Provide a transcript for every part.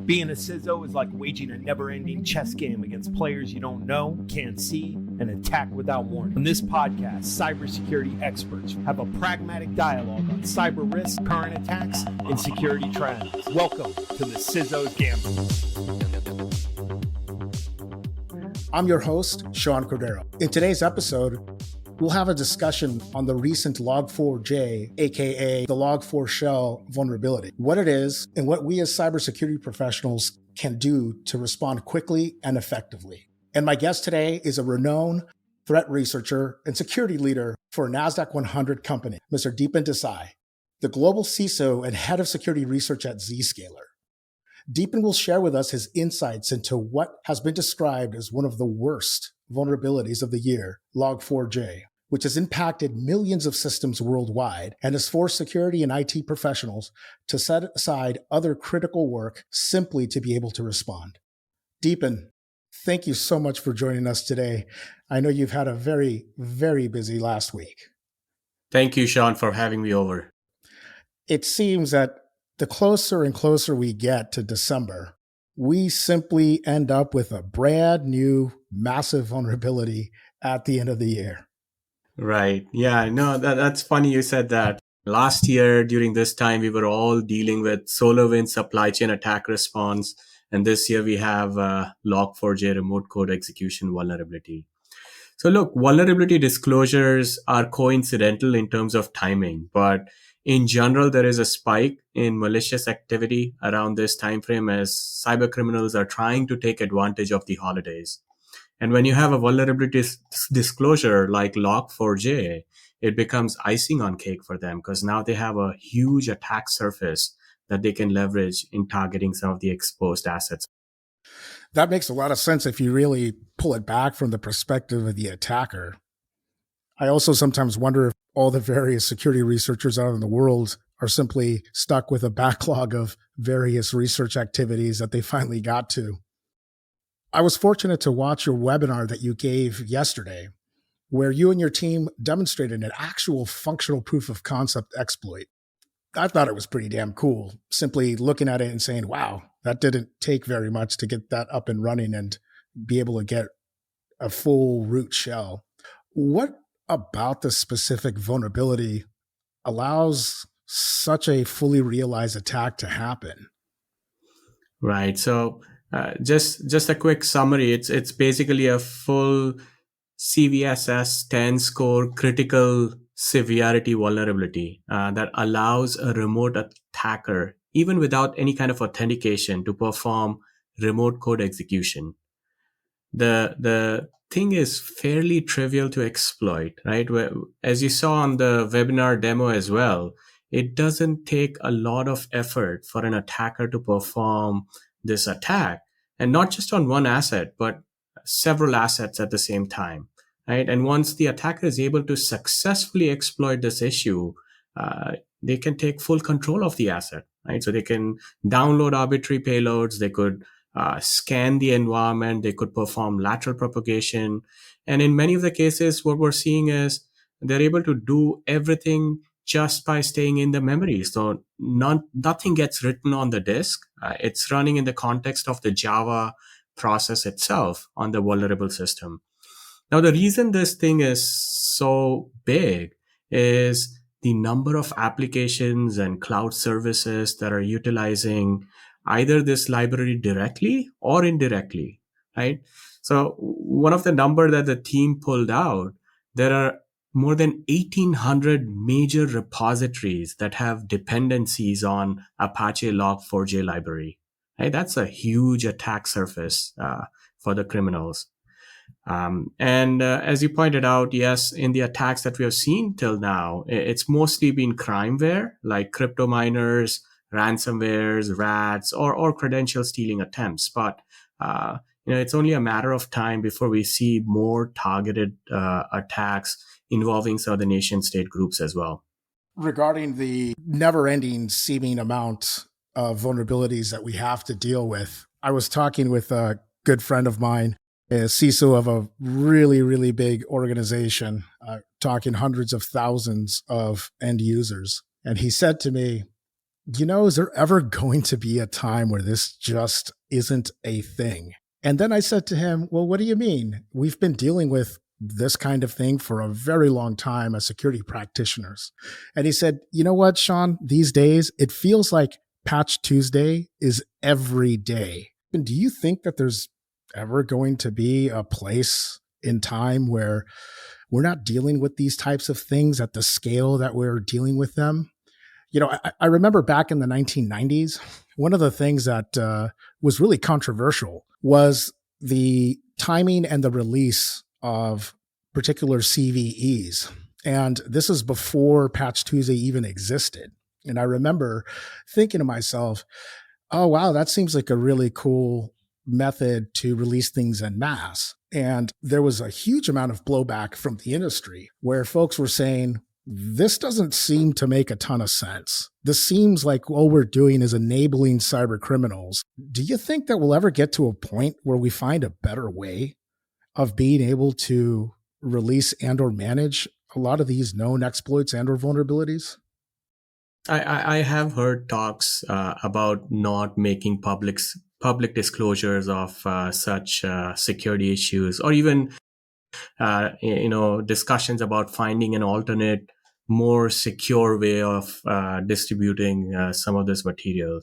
Being a CISO is like waging a never-ending chess game against players you don't know, can't see, and attack without warning. On this podcast, cybersecurity experts have a pragmatic dialogue on cyber risk, current attacks, and security trends. Welcome to the CISO's Gambit. I'm your host, Sean Cordero. In today's episode, we'll have a discussion on the recent Log4j, aka the Log4 shell vulnerability, what it is, and what we as cybersecurity professionals can do to respond quickly and effectively. And my guest today is a renowned threat researcher and security leader for a NASDAQ 100 company, Mr. Deepen Desai, the global CISO and head of security research at Zscaler. Deepen will share with us his insights into what has been described as one of the worst vulnerabilities of the year, Log4j, which has impacted millions of systems worldwide and has forced security and IT professionals to set aside other critical work simply to be able to respond. Deepen, thank you so much for joining us today. I know you've had a very, very busy last week. Thank you, Sean, for having me over. It seems that the closer and closer we get to December, we simply end up with a brand new massive vulnerability at the end of the year. Right. Yeah, no, that's funny you said that. Last year, during this time, we were all dealing with SolarWinds supply chain attack response. And this year we have Log4j remote code execution vulnerability. So look, vulnerability disclosures are coincidental in terms of timing, but in general, there is a spike in malicious activity around this time frame as cyber criminals are trying to take advantage of the holidays. And when you have a vulnerability disclosure like Log4j, it becomes icing on cake for them because now they have a huge attack surface that they can leverage in targeting some of the exposed assets. That makes a lot of sense if you really pull it back from the perspective of the attacker. I also sometimes wonder if all the various security researchers out in the world are simply stuck with a backlog of various research activities that they finally got to. I was fortunate to watch your webinar that you gave yesterday, where you and your team demonstrated an actual functional proof of concept exploit. I thought it was pretty damn cool, simply looking at it and saying, wow, that didn't take very much to get that up and running and be able to get a full root shell. What about the specific vulnerability allows such a fully realized attack to happen? Right. So just a quick summary. It's basically a full CVSS 10 score critical severity vulnerability that allows a remote attacker, even without any kind of authentication, to perform remote code execution. The thing is fairly trivial to exploit, right? As you saw on the webinar demo as well, it doesn't take a lot of effort for an attacker to perform this attack, and not just on one asset, but several assets at the same time, right? And once the attacker is able to successfully exploit this issue, they can take full control of the asset, right? So they can download arbitrary payloads, they could scan the environment, they could perform lateral propagation. And in many of the cases, what we're seeing is they're able to do everything just by staying in the memory. So nothing gets written on the disk. It's running in the context of the Java process itself on the vulnerable system. Now, the reason this thing is so big is the number of applications and cloud services that are utilizing either this library directly or indirectly, right? So one of the number that the team pulled out, there are more than 1,800 major repositories that have dependencies on Apache Log4j library, right? That's a huge attack surface for the criminals. As you pointed out, yes, in the attacks that we have seen till now, it's mostly been crimeware like crypto miners, ransomwares, rats, or credential stealing attempts. But it's only a matter of time before we see more targeted attacks involving some of the nation state groups as well. Regarding the never-ending seeming amount of vulnerabilities that we have to deal with, I was talking with a good friend of mine, a CISO of a really, really big organization, talking hundreds of thousands of end users. And he said to me, is there ever going to be a time where this just isn't a thing? And then I said to him, well, what do you mean? We've been dealing with this kind of thing for a very long time as security practitioners. And he said, you know what, Sean, these days, it feels like Patch Tuesday is every day. And do you think that there's ever going to be a place in time where we're not dealing with these types of things at the scale that we're dealing with them? I remember back in the 1990s, one of the things that was really controversial was the timing and the release of particular CVEs. And this is before Patch Tuesday even existed. And I remember thinking to myself, oh, wow, that seems like a really cool method to release things en masse. And there was a huge amount of blowback from the industry where folks were saying, this doesn't seem to make a ton of sense. This seems like all we're doing is enabling cyber criminals. Do you think that we'll ever get to a point where we find a better way of being able to release and or manage a lot of these known exploits and or vulnerabilities? I have heard talks about not making public disclosures of such security issues, or even discussions about finding an alternate, more secure way of distributing some of this material.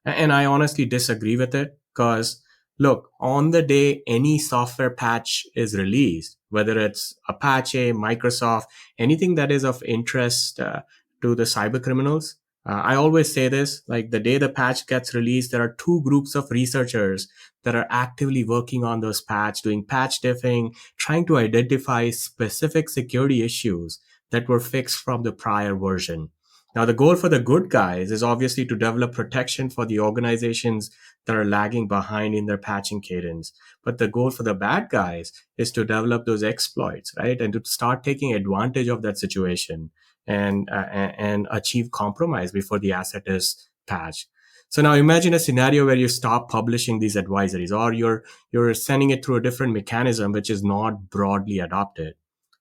And I honestly disagree with it, because look, on the day any software patch is released, whether it's Apache, Microsoft, anything that is of interest to the cyber criminals, I always say this, like the day the patch gets released, there are two groups of researchers that are actively working on those patch, doing patch diffing, trying to identify specific security issues that were fixed from the prior version. Now, the goal for the good guys is obviously to develop protection for the organizations that are lagging behind in their patching cadence. But the goal for the bad guys is to develop those exploits, right? And to start taking advantage of that situation and achieve compromise before the asset is patched. So now imagine a scenario where you stop publishing these advisories, or you're sending it through a different mechanism which is not broadly adopted,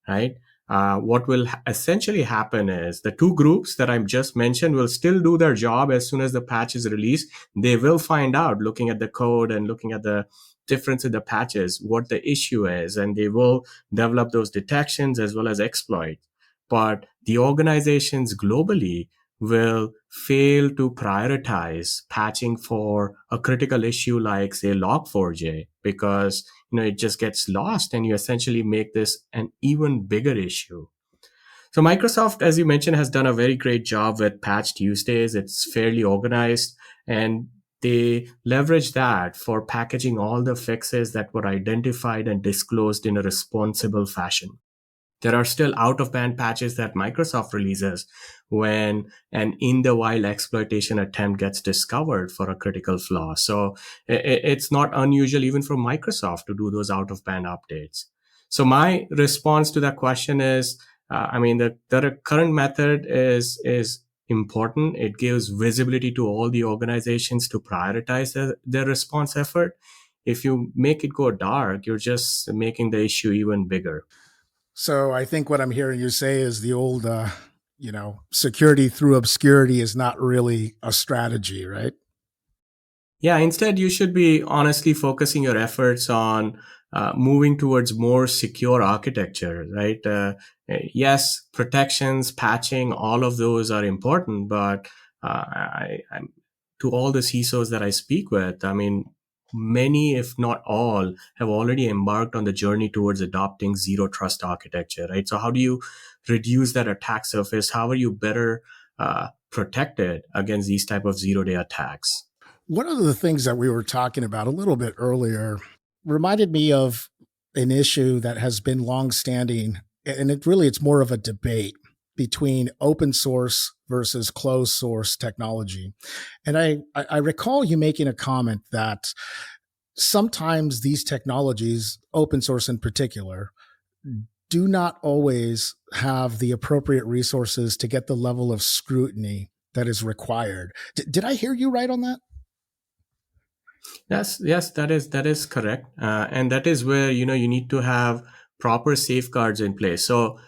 right? What will essentially happen is the two groups that I just mentioned will still do their job. As soon as the patch is released, they will find out, looking at the code and looking at the difference in the patches, what the issue is, and they will develop those detections as well as exploits. But the organizations globally will fail to prioritize patching for a critical issue like, say, Log4j, because it just gets lost and you essentially make this an even bigger issue. So Microsoft, as you mentioned, has done a very great job with Patch Tuesdays. It's fairly organized, and they leverage that for packaging all the fixes that were identified and disclosed in a responsible fashion. There are still out-of-band patches that Microsoft releases when an in-the-wild exploitation attempt gets discovered for a critical flaw. So it's not unusual even for Microsoft to do those out-of-band updates. So my response to that question is, the current method is important. It gives visibility to all the organizations to prioritize their response effort. If you make it go dark, you're just making the issue even bigger. So I think what I'm hearing you say is the old, security through obscurity is not really a strategy, right? Yeah, instead, you should be honestly focusing your efforts on moving towards more secure architecture, right? Yes, protections, patching, all of those are important, but to all the CISOs that I speak with, many, if not all, have already embarked on the journey towards adopting zero trust architecture, right? So how do you reduce that attack surface? How are you better protected against these type of zero-day attacks? One of the things that we were talking about a little bit earlier reminded me of an issue that has been longstanding, and it's more of a debate between open source versus closed source technology. And I recall you making a comment that sometimes these technologies, open source in particular, do not always have the appropriate resources to get the level of scrutiny that is required. Did I hear you right on that? Yes, that is correct. And that is where, you need to have proper safeguards in place. So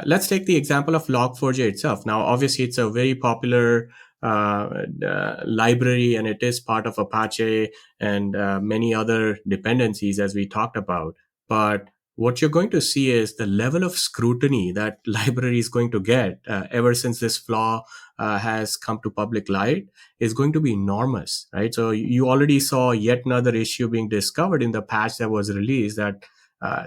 let's take the example of Log4j itself. Now, obviously, it's a very popular library, and it is part of Apache and many other dependencies, as we talked about. But what you're going to see is the level of scrutiny that library is going to get ever since this flaw has come to public light is going to be enormous, right? So you already saw yet another issue being discovered in the patch that was released, that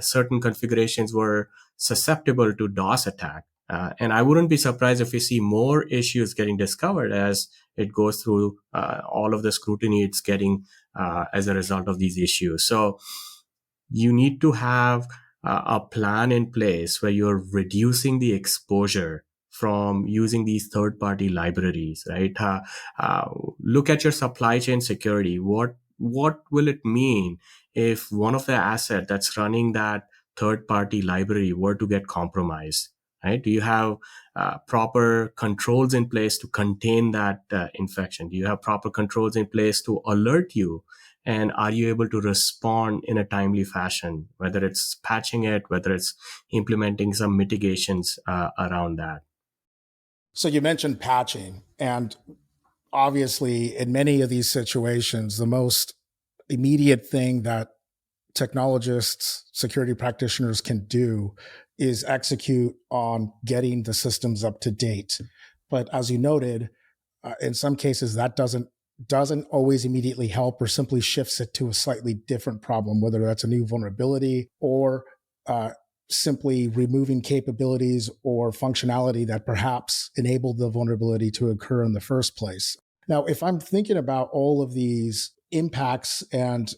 certain configurations were susceptible to DOS attack. And I wouldn't be surprised if we see more issues getting discovered as it goes through all of the scrutiny it's getting as a result of these issues. So you need to have a plan in place where you're reducing the exposure from using these third-party libraries, right? Look at your supply chain security. What will it mean if one of the asset that's running that third-party library were to get compromised, right? Do you have proper controls in place to contain that infection? Do you have proper controls in place to alert you? And are you able to respond in a timely fashion, whether it's patching it, whether it's implementing some mitigations around that? So you mentioned patching, and obviously in many of these situations, the most immediate thing that technologists, security practitioners can do is execute on getting the systems up to date. But as you noted, in some cases that doesn't always immediately help, or simply shifts it to a slightly different problem, whether that's a new vulnerability or simply removing capabilities or functionality that perhaps enabled the vulnerability to occur in the first place. Now, if I'm thinking about all of these impacts and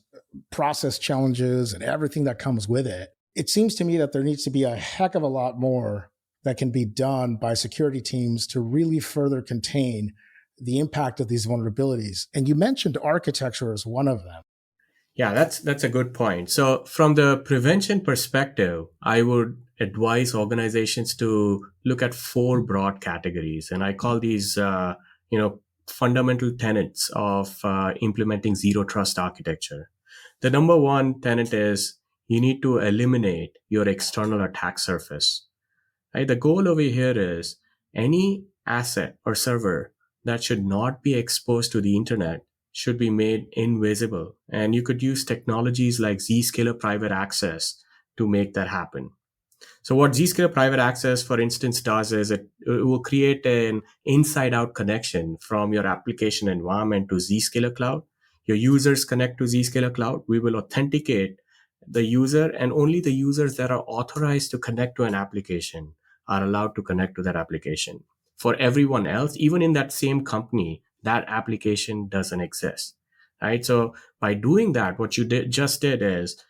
process challenges and everything that comes with it, it seems to me that there needs to be a heck of a lot more that can be done by security teams to really further contain the impact of these vulnerabilities. And you mentioned architecture as one of them. Yeah, that's a good point. So from the prevention perspective, I would advise organizations to look at 4 broad categories, and I call these, fundamental tenets of implementing zero trust architecture. The number one tenet is you need to eliminate your external attack surface. Right? The goal over here is any asset or server that should not be exposed to the internet should be made invisible. And you could use technologies like Zscaler Private Access to make that happen. So what Zscaler Private Access, for instance, does is it will create an inside-out connection from your application environment to Zscaler Cloud. Your users connect to Zscaler Cloud. We will authenticate the user, and only the users that are authorized to connect to an application are allowed to connect to that application. For everyone else, even in that same company, that application doesn't exist, right? So by doing that, what you just did is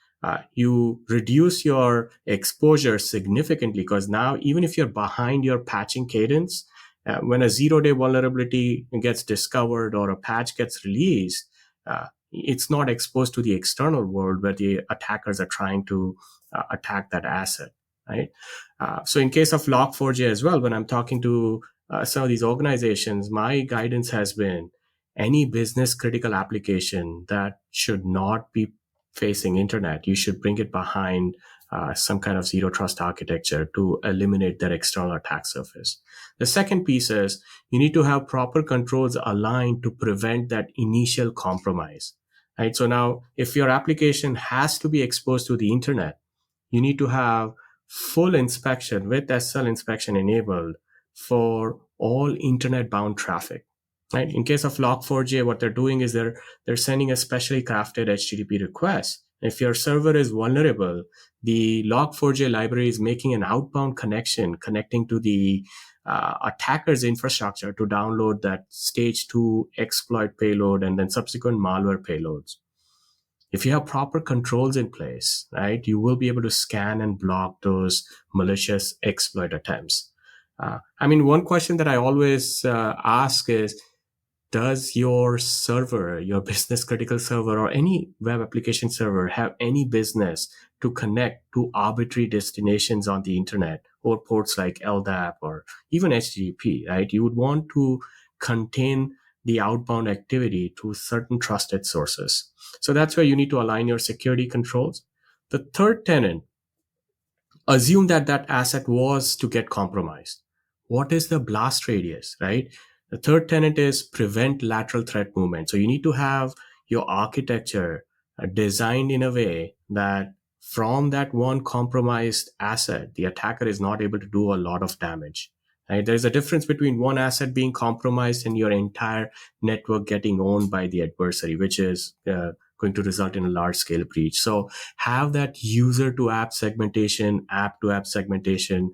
you reduce your exposure significantly, because now even if you're behind your patching cadence, when a 0-day vulnerability gets discovered or a patch gets released, it's not exposed to the external world where the attackers are trying to attack that asset, right? So in case of Log4j as well, when I'm talking to some of these organizations, my guidance has been any business critical application that should not be facing internet, you should bring it behind some kind of zero trust architecture to eliminate their external attack surface. The second piece is you need to have proper controls aligned to prevent that initial compromise, right? So now if your application has to be exposed to the internet, you need to have full inspection with SSL inspection enabled for all internet bound traffic. Right? In case of Log4j, what they're doing is they're sending a specially crafted HTTP request. If your server is vulnerable, the Log4j library is making an outbound connection connecting to the attacker's infrastructure to download that stage 2 exploit payload and then subsequent malware payloads. If you have proper controls in place, right, you will be able to scan and block those malicious exploit attempts. One question that I always ask is, does your server, your business critical server or any web application server have any business to connect to arbitrary destinations on the internet or ports like LDAP or even HTTP, right? You would want to contain the outbound activity to certain trusted sources. So that's where you need to align your security controls. The third tenet, assume that that asset was to get compromised. What is the blast radius, right? The third tenet is prevent lateral threat movement. So you need to have your architecture designed in a way that from that one compromised asset, the attacker is not able to do a lot of damage. Right? There's a difference between one asset being compromised and your entire network getting owned by the adversary, which is going to result in a large scale breach. So have that user to app segmentation, app to app segmentation,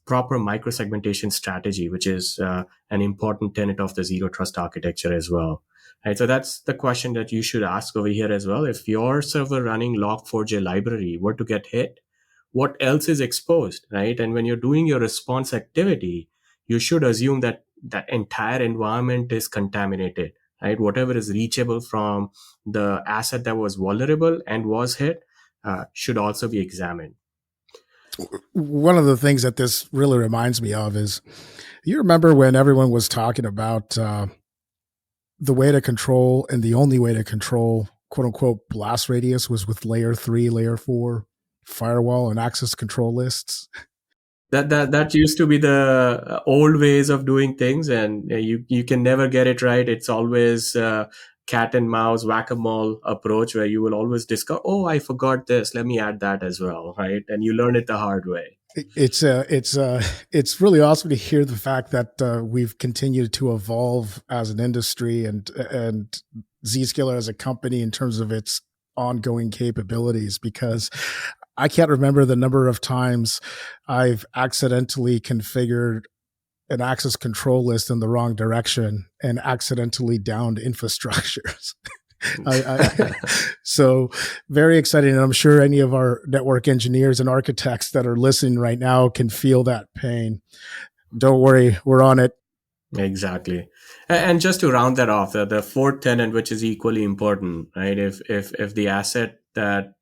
proper microsegmentation strategy, which is an important tenet of the zero trust architecture as well. Right, so that's the question that you should ask over here as well. If your server running Log4j library were to get hit, what else is exposed, right? And when you're doing your response activity, you should assume that that entire environment is contaminated, right? Whatever is reachable from the asset that was vulnerable and was hit should also be examined. One of the things that this really reminds me of is, you remember when everyone was talking about the way to control, and the only way to control, quote unquote, blast radius was with layer 3, layer 4 firewall and access control lists? That used to be the old ways of doing things, and you can never get it right. It's always cat and mouse whack-a-mole approach, where you will always discover, oh, I forgot this, let me add that as well, right? And you learn it the hard way. It's really awesome to hear the fact that we've continued to evolve as an industry and Zscaler as a company in terms of its ongoing capabilities, because I can't remember the number of times I've accidentally configured an access control list in the wrong direction and accidentally downed infrastructures. So very exciting. And I'm sure any of our network engineers and architects that are listening right now can feel that pain. Don't worry, we're on it. Exactly. And just to round that off, the fourth tenet, which is equally important, right? If the asset that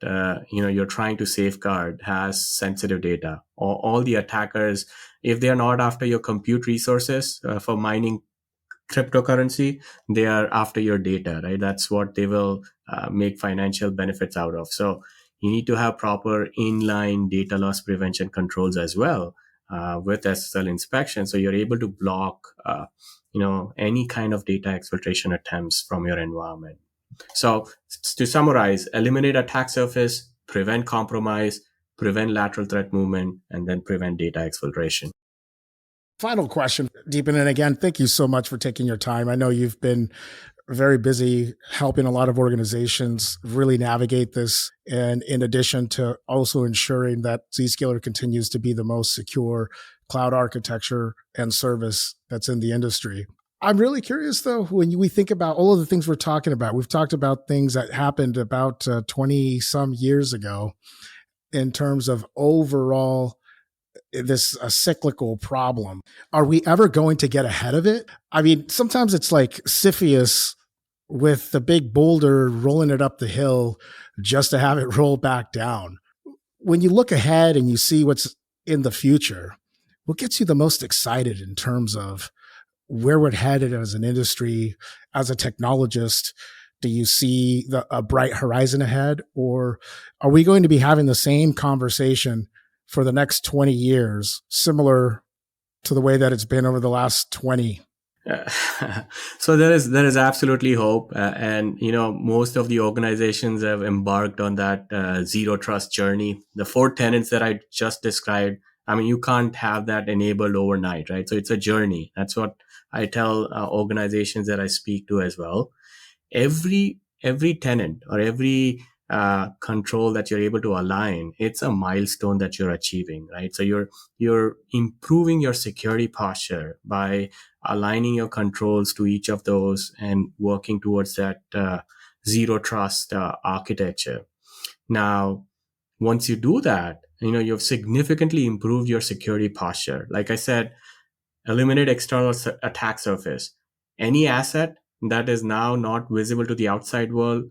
you're trying to safeguard has sensitive data, or all the attackers, if they are not after your compute resources for mining cryptocurrency, they are after your data, right? That's what they will make financial benefits out of. So you need to have proper inline data loss prevention controls as well with SSL inspection, so you're able to block any kind of data exfiltration attempts from your environment. So to summarize, eliminate attack surface, prevent compromise, prevent lateral threat movement, and then prevent data exfiltration. Final question, Deepen, and again, thank you so much for taking your time. I know you've been very busy helping a lot of organizations really navigate this, and in addition to also ensuring that Zscaler continues to be the most secure cloud architecture and service that's in the industry. I'm really curious, though, when we think about all of the things we're talking about, we've talked about things that happened about 20 some years ago in terms of overall this cyclical problem. Are we ever going to get ahead of it? I mean, sometimes it's like Sisyphus with the big boulder rolling it up the hill just to have it roll back down. When you look ahead and you see what's in the future, what gets you the most excited in terms of where we're headed as an industry, as a technologist? Do you see a bright horizon ahead, or are we going to be having the same conversation for the next 20 years, similar to the way that it's been over the last 20? So there is absolutely hope, and most of the organizations have embarked on that zero trust journey. The four tenets that I just described, I mean, you can't have that enabled overnight, right? So it's a journey. That's what I tell organizations that I speak to as well. Every tenant or every control that you're able to align, it's a milestone that you're achieving, right? So you're improving your security posture by aligning your controls to each of those and working towards that zero trust architecture. Now, once you do that, you've significantly improved your security posture. Like I said, eliminate external attack surface. Any asset that is now not visible to the outside world,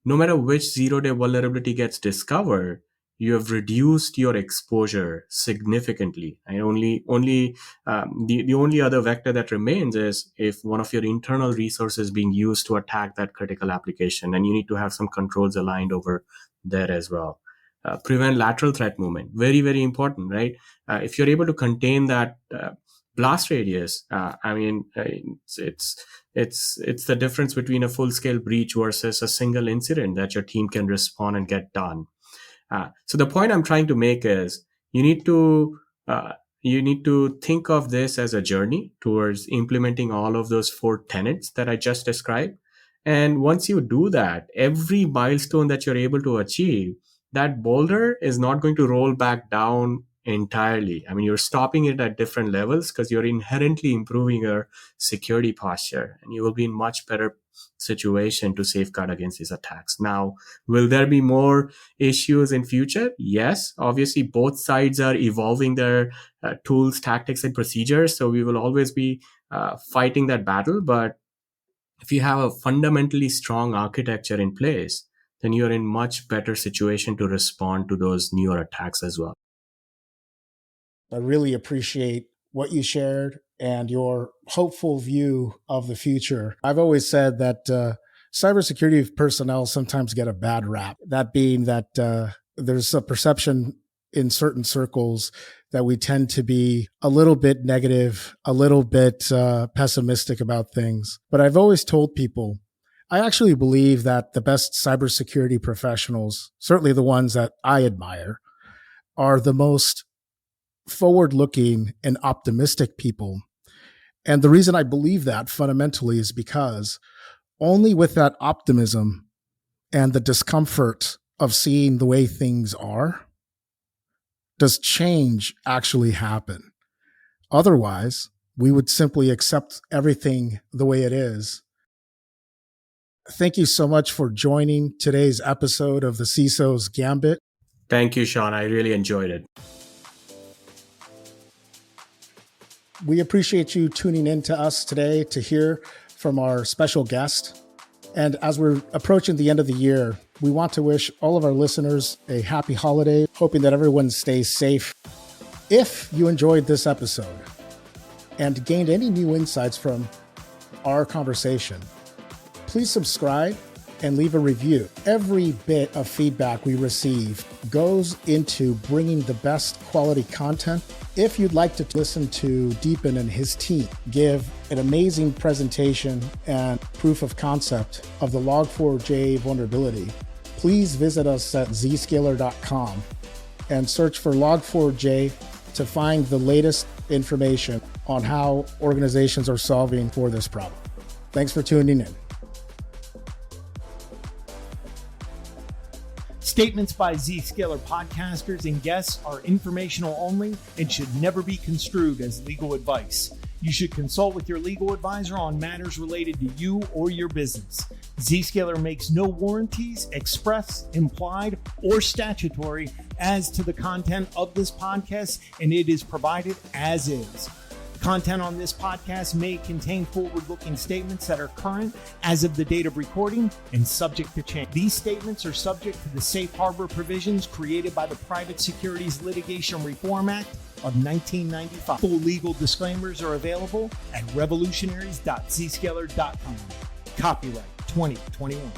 no matter which zero-day vulnerability gets discovered, you have reduced your exposure significantly. And the only other vector that remains is if one of your internal resources being used to attack that critical application, and you need to have some controls aligned over there as well. Prevent lateral threat movement. Very, very important, right? If you're able to contain that blast radius. It's the difference between a full-scale breach versus a single incident that your team can respond and get done. So the point I'm trying to make is you need to think of this as a journey towards implementing all of those 4 tenets that I just described. And once you do that, every milestone that you're able to achieve, that boulder is not going to roll back down entirely. I mean, you're stopping it at different levels because you're inherently improving your security posture, and you will be in much better situation to safeguard against these attacks. Now, will there be more issues in future? Yes, obviously both sides are evolving their tools, tactics, and procedures. So we will always be fighting that battle. But if you have a fundamentally strong architecture in place, then you're in much better situation to respond to those newer attacks as well. I really appreciate what you shared and your hopeful view of the future. I've always said that cybersecurity personnel sometimes get a bad rap, that being that there's a perception in certain circles that we tend to be a little bit negative, a little bit pessimistic about things. But I've always told people, I actually believe that the best cybersecurity professionals, certainly the ones that I admire, are the most forward-looking and optimistic people. And the reason I believe that fundamentally is because only with that optimism and the discomfort of seeing the way things are does change actually happen. Otherwise, we would simply accept everything the way it is. Thank you so much for joining today's episode of the CISO's Gambit. Thank you, Sean. I really enjoyed it. We appreciate you tuning in to us today to hear from our special guest. And as we're approaching the end of the year, we want to wish all of our listeners a happy holiday, hoping that everyone stays safe. If you enjoyed this episode and gained any new insights from our conversation, please subscribe and leave a review. Every bit of feedback we receive goes into bringing the best quality content. If you'd like to listen to Deepen and his team give an amazing presentation and proof of concept of the Log4j vulnerability, please visit us at Zscaler.com and search for Log4j to find the latest information on how organizations are solving for this problem. Thanks for tuning in. Statements by Zscaler podcasters and guests are informational only and should never be construed as legal advice. You should consult with your legal advisor on matters related to you or your business. Zscaler makes no warranties, express, implied, or statutory as to the content of this podcast, and it is provided as is. Content on this podcast may contain forward-looking statements that are current as of the date of recording and subject to change. These statements are subject to the safe harbor provisions created by the Private Securities Litigation Reform Act of 1995. Full legal disclaimers are available at revolutionaries.zscaler.com. Copyright 2021.